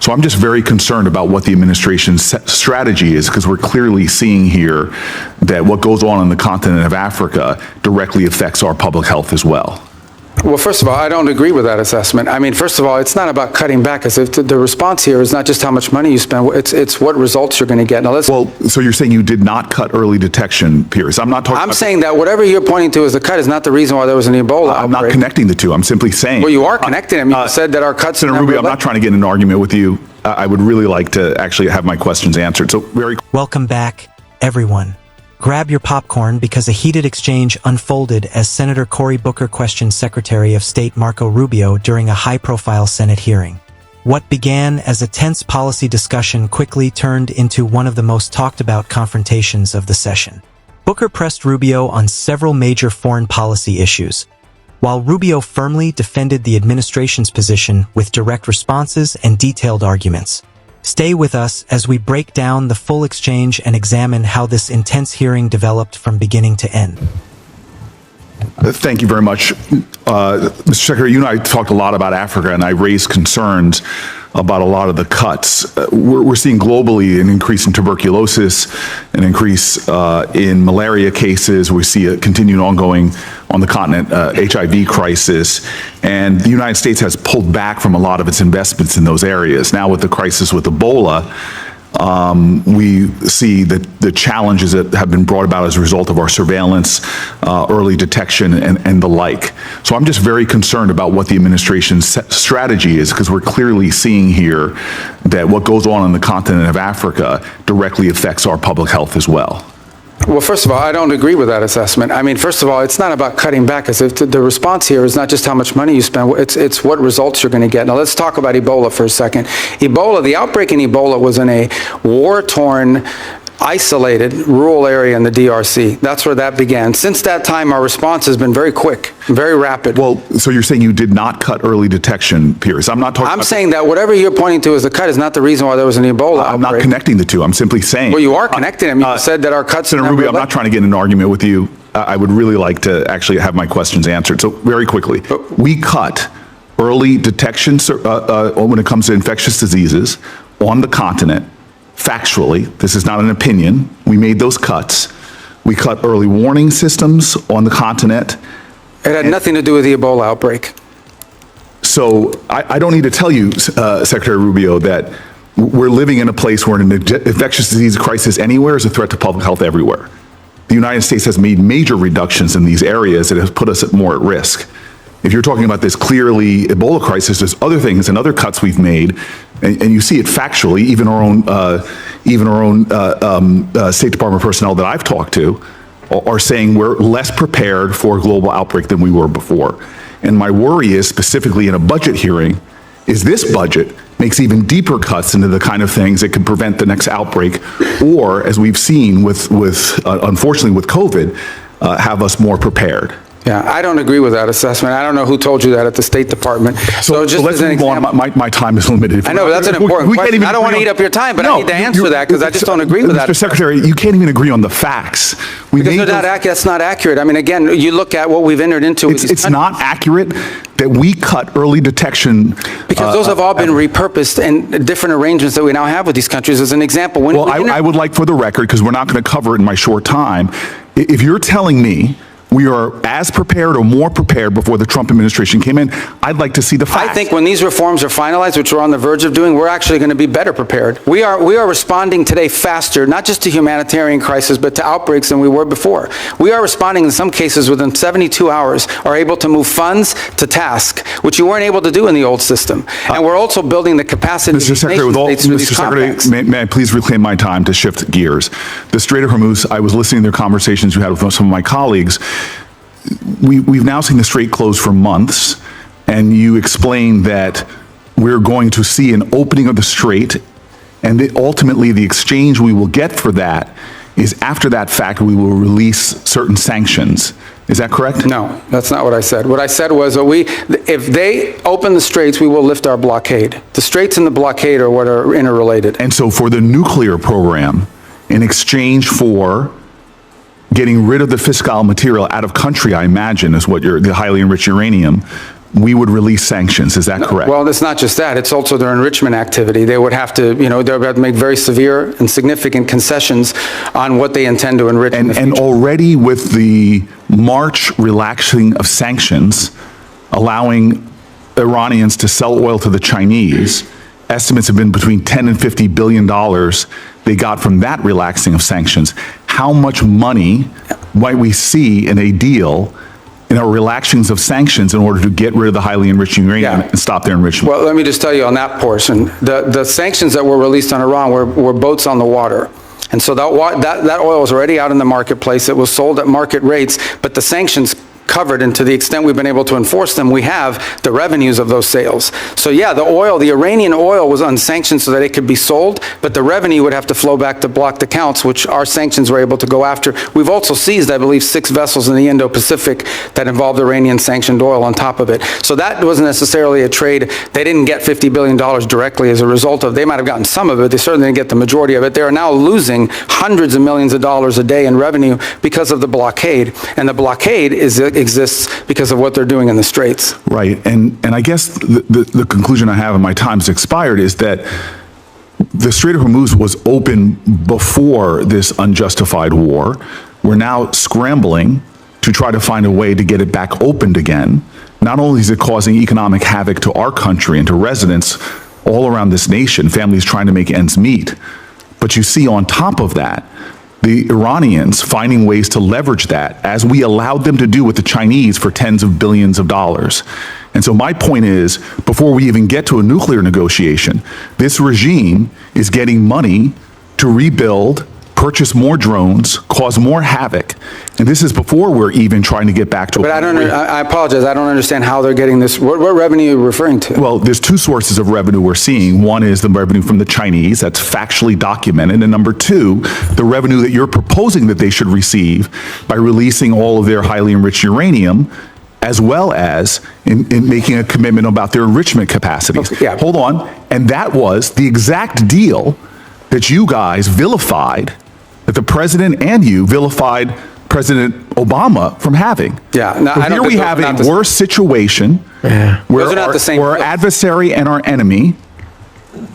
So I'm just very concerned about what the administration's strategy is, because we're clearly seeing here that what goes on the continent of Africa directly affects our public health as well. Well, first of all, I don't agree with that assessment. I mean, first of all, it's not about cutting back. As if the response here is not just how much money you spend, it's what results you're going to get. Now, let's. Well, so you're saying you did not cut early detection, Pierce. I'm not talking I'm saying that whatever you're pointing to as a cut is not the reason why there was an Ebola I'm outbreak. not connecting the two. I'm simply saying. Well, you are connecting them. You said that our cuts. Senator Rubio, I'm not trying to get in an argument with you. I would really like to actually have my questions answered. So very. Welcome back, everyone. Grab your popcorn because a heated exchange unfolded as Senator Cory Booker questioned Secretary of State Marco Rubio during a high-profile Senate hearing. What began as a tense policy discussion quickly turned into one of the most talked-about confrontations of the session. Booker pressed Rubio on several major foreign policy issues, while Rubio firmly defended the administration's position with direct responses and detailed arguments. Stay with us as we break down the full exchange and examine how this intense hearing developed from beginning to end. Thank you very much. Mr. Secretary, you and I talked a lot about Africa, and I raised concerns about a lot of the cuts. We're seeing globally an increase in tuberculosis, an increase in malaria cases. We see a continued ongoing on the continent HIV crisis, and the United States has pulled back from a lot of its investments in those areas. Now with the crisis with Ebola, we see that the challenges that have been brought about as a result of our surveillance, early detection, and the like. So I'm just very concerned about what the administration's strategy is, because we're clearly seeing here that what goes on the continent of Africa directly affects our public health as well. Well, first of all, I don't agree with that assessment. I mean, first of all, it's not about cutting back. As if the response here is not just how much money you spend, it's what results you're going to get. Now, let's talk about Ebola for a second. Ebola, the outbreak in Ebola was in a war-torn, isolated rural area in the DRC. That's where that began. Since that time, our response has been very quick, very rapid. Well, so you're saying you did not cut early detection, Pierce. I'm not talking. I'm saying that whatever you're pointing to as a cut is not the reason why there was an Ebola outbreak. I'm not connecting the two. I'm simply saying. Well, you are connecting them. You said that our cuts. Senator Rubio, I'm not trying to get in an argument with you. I would really like to actually have my questions answered. So very quickly, we cut early detection when it comes to infectious diseases on the continent. Factually, this is not an opinion. We made those cuts. We cut early warning systems on the continent. It had nothing to do with the Ebola outbreak. So I don't need to tell you, Secretary Rubio, that we're living in a place where an infectious disease crisis anywhere is a threat to public health everywhere. The United States has made major reductions in these areas that have put us more at risk. If you're talking about this clearly Ebola crisis, there's other things and other cuts we've made, and you see it factually. Even our own State Department personnel that I've talked to are saying we're less prepared for a global outbreak than we were before. And my worry is, specifically in a budget hearing, is this budget makes even deeper cuts into the kind of things that could prevent the next outbreak, or, as we've seen with unfortunately with COVID, have us more prepared. Yeah, I don't agree with that assessment. I don't know who told you that at the State Department. So just let's as an move on. example, My time is limited. I know, but that's an important question. I don't want to eat up your time, but I need to answer that because I just don't agree with that. Mr. Secretary, you can't even agree on the facts. That's not accurate. I mean, again, you look at what we've entered into. It's not accurate that we cut early detection. Because those have all been repurposed and different arrangements that we now have with these countries. As an example, I would like, for the record, because we're not going to cover it in my short time, if you're telling me we are as prepared or more prepared before the Trump administration came in, I'd like to see the facts. I think when these reforms are finalized, which we're on the verge of doing, we're actually going to be better prepared. We are responding today faster, not just to humanitarian crisis, but to outbreaks than we were before. We are responding in some cases within 72 hours, are able to move funds to task, which you weren't able to do in the old system. And we're also building the capacity of these nation states through these compacts. May I please reclaim my time to shift gears? The Strait of Hormuz, I was listening to the conversations you had with some of my colleagues. We've now seen the Strait closed for months, and you explained that we're going to see an opening of the Strait, and that ultimately the exchange we will get for that is, after that fact, we will release certain sanctions. Is that correct? No, that's not what I said. What I said was, if they open the Straits, we will lift our blockade. The Straits and the blockade are what are interrelated. And so for the nuclear program, in exchange for getting rid of the fissile material out of country, I imagine, is what the highly enriched uranium, we would release sanctions. Is that correct? Well, it's not just that. It's also their enrichment activity. They would have to, they would have to make very severe and significant concessions on what they intend to enrich in the future. And already with the March relaxing of sanctions, allowing Iranians to sell oil to the Chinese, estimates have been between $10 and $50 billion they got from that relaxing of sanctions. How much money might we see in a deal in our relaxings of sanctions in order to get rid of the highly enriching uranium and stop their enrichment? Well, let me just tell you on that portion, the sanctions that were released on Iran were boats on the water. And so that oil was already out in the marketplace. It was sold at market rates, but the sanctions covered, and to the extent we've been able to enforce them, we have the revenues of those sales. So yeah, the Iranian oil was unsanctioned so that it could be sold, but the revenue would have to flow back to blocked accounts, which our sanctions were able to go after. We've also seized, I believe, 6 vessels in the Indo-Pacific that involved Iranian sanctioned oil on top of it. So that wasn't necessarily a trade. They didn't get $50 billion directly as a result of, they might have gotten some of it, they certainly didn't get the majority of it. They are now losing hundreds of millions of dollars a day in revenue because of the blockade. And the blockade exists because of what they're doing in the Straits. Right, and I guess the conclusion I have, and my time's expired, is that the Strait of Hormuz was open before this unjustified war. We're now scrambling to try to find a way to get it back opened again. Not only is it causing economic havoc to our country and to residents all around this nation, families trying to make ends meet, but you see on top of that, the Iranians finding ways to leverage that, as we allowed them to do with the Chinese for tens of billions of dollars. And so my point is, before we even get to a nuclear negotiation, this regime is getting money to rebuild, purchase more drones, cause more havoc. And this is before we're even trying to get back to But I apologize, I don't understand how they're getting this. What revenue are you referring to? Well, there's 2 sources of revenue we're seeing. One is the revenue from the Chinese, that's factually documented. And number 2, the revenue that you're proposing that they should receive by releasing all of their highly enriched uranium, as well as in making a commitment about their enrichment capacities. Okay, yeah. Hold on. And that was the exact deal that you guys vilified, that the president and you vilified President Obama from having. Yeah, no, So I don't here think we those have are not a the- worse situation where Those are not the same our deal. adversary and our enemy,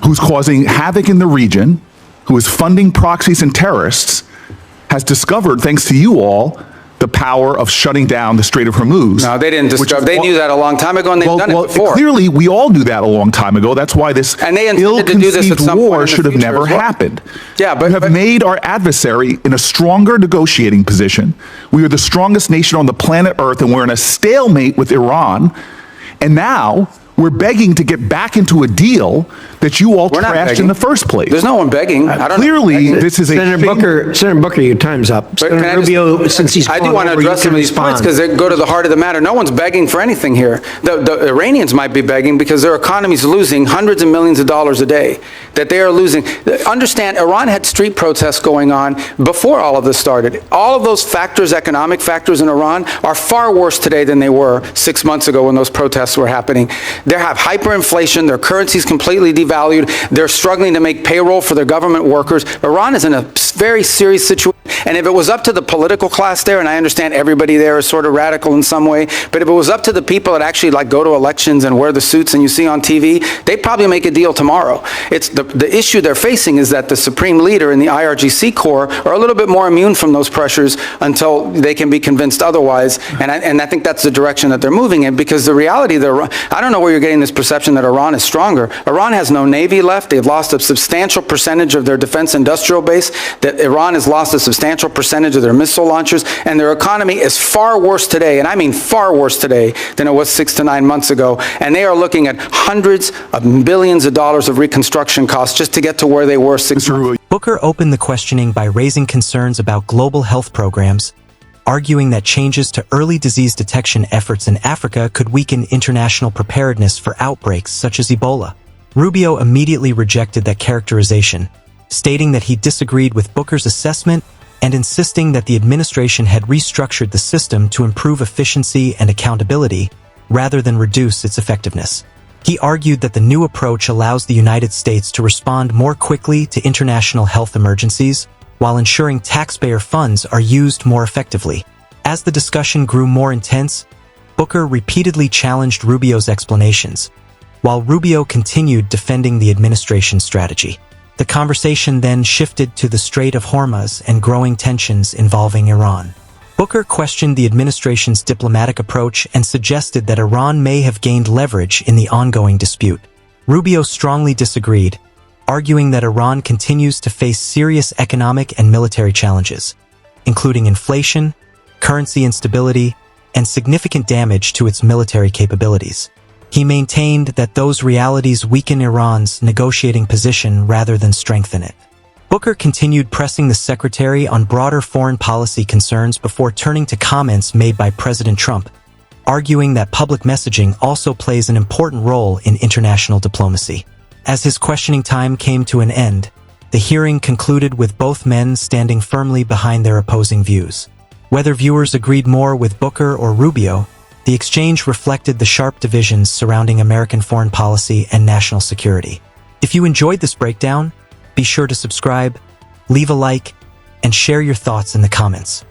who's causing havoc in the region, who is funding proxies and terrorists, has discovered, thanks to you all, the power of shutting down the Strait of Hormuz. No, they didn't which discover. is They knew that a long time ago, and they've done it before. Clearly, we all knew that a long time ago. That's why this And they intended to do this at ill-conceived some point war in the should have future never as well. happened. Yeah, but- you have but- made our adversary in a stronger negotiating position. We are the strongest nation on the planet Earth, and we're in a stalemate with Iran. And now we're begging to get back into a deal that you all We're not trashed begging. in the first place. There's no one begging. I don't Clearly, know. this is a Senator Booker, your time's up. But can I Senator just- Rubio, since he's I do gone want to over, you address can some of these points respond. because they go to the heart of the matter. No one's begging for anything here. The Iranians might be begging because their economy's losing hundreds of millions of dollars a day, that they are losing. Understand, Iran had street protests going on before all of this started. All of those factors, economic factors in Iran, are far worse today than they were 6 months ago when those protests were happening. They have hyperinflation, their currency's completely devalued, they're struggling to make payroll for their government workers. Iran is in a very serious situation. And if it was up to the political class there, and I understand everybody there is sort of radical in some way, but if it was up to the people that actually like go to elections and wear the suits and you see on TV, they'd probably make a deal tomorrow. It's the issue they're facing is that the supreme leader and the IRGC Corps are a little bit more immune from those pressures until they can be convinced otherwise. And I think that's the direction that they're moving in, because the reality, I don't know where you're getting this perception that Iran is stronger. Iran has no navy left. They've lost a substantial percentage of their defense industrial base. That Iran has lost a substantial percentage of their missile launchers, and their economy is far worse today, and I mean far worse today, than it was 6 to 9 months ago. And they are looking at hundreds of billions of dollars of reconstruction costs just to get to where they were 6 months ago. Booker opened the questioning by raising concerns about global health programs, arguing that changes to early disease detection efforts in Africa could weaken international preparedness for outbreaks such as Ebola. Rubio immediately rejected that characterization, stating that he disagreed with Booker's assessment and insisting that the administration had restructured the system to improve efficiency and accountability rather than reduce its effectiveness. He argued that the new approach allows the United States to respond more quickly to international health emergencies while ensuring taxpayer funds are used more effectively. As the discussion grew more intense, Booker repeatedly challenged Rubio's explanations, while Rubio continued defending the administration's strategy. The conversation then shifted to the Strait of Hormuz and growing tensions involving Iran. Booker questioned the administration's diplomatic approach and suggested that Iran may have gained leverage in the ongoing dispute. Rubio strongly disagreed, arguing that Iran continues to face serious economic and military challenges, including inflation, currency instability, and significant damage to its military capabilities. He maintained that those realities weaken Iran's negotiating position rather than strengthen it. Booker continued pressing the secretary on broader foreign policy concerns before turning to comments made by President Trump, arguing that public messaging also plays an important role in international diplomacy. As his questioning time came to an end, the hearing concluded with both men standing firmly behind their opposing views. Whether viewers agreed more with Booker or Rubio, the exchange reflected the sharp divisions surrounding American foreign policy and national security. If you enjoyed this breakdown, be sure to subscribe, leave a like, and share your thoughts in the comments.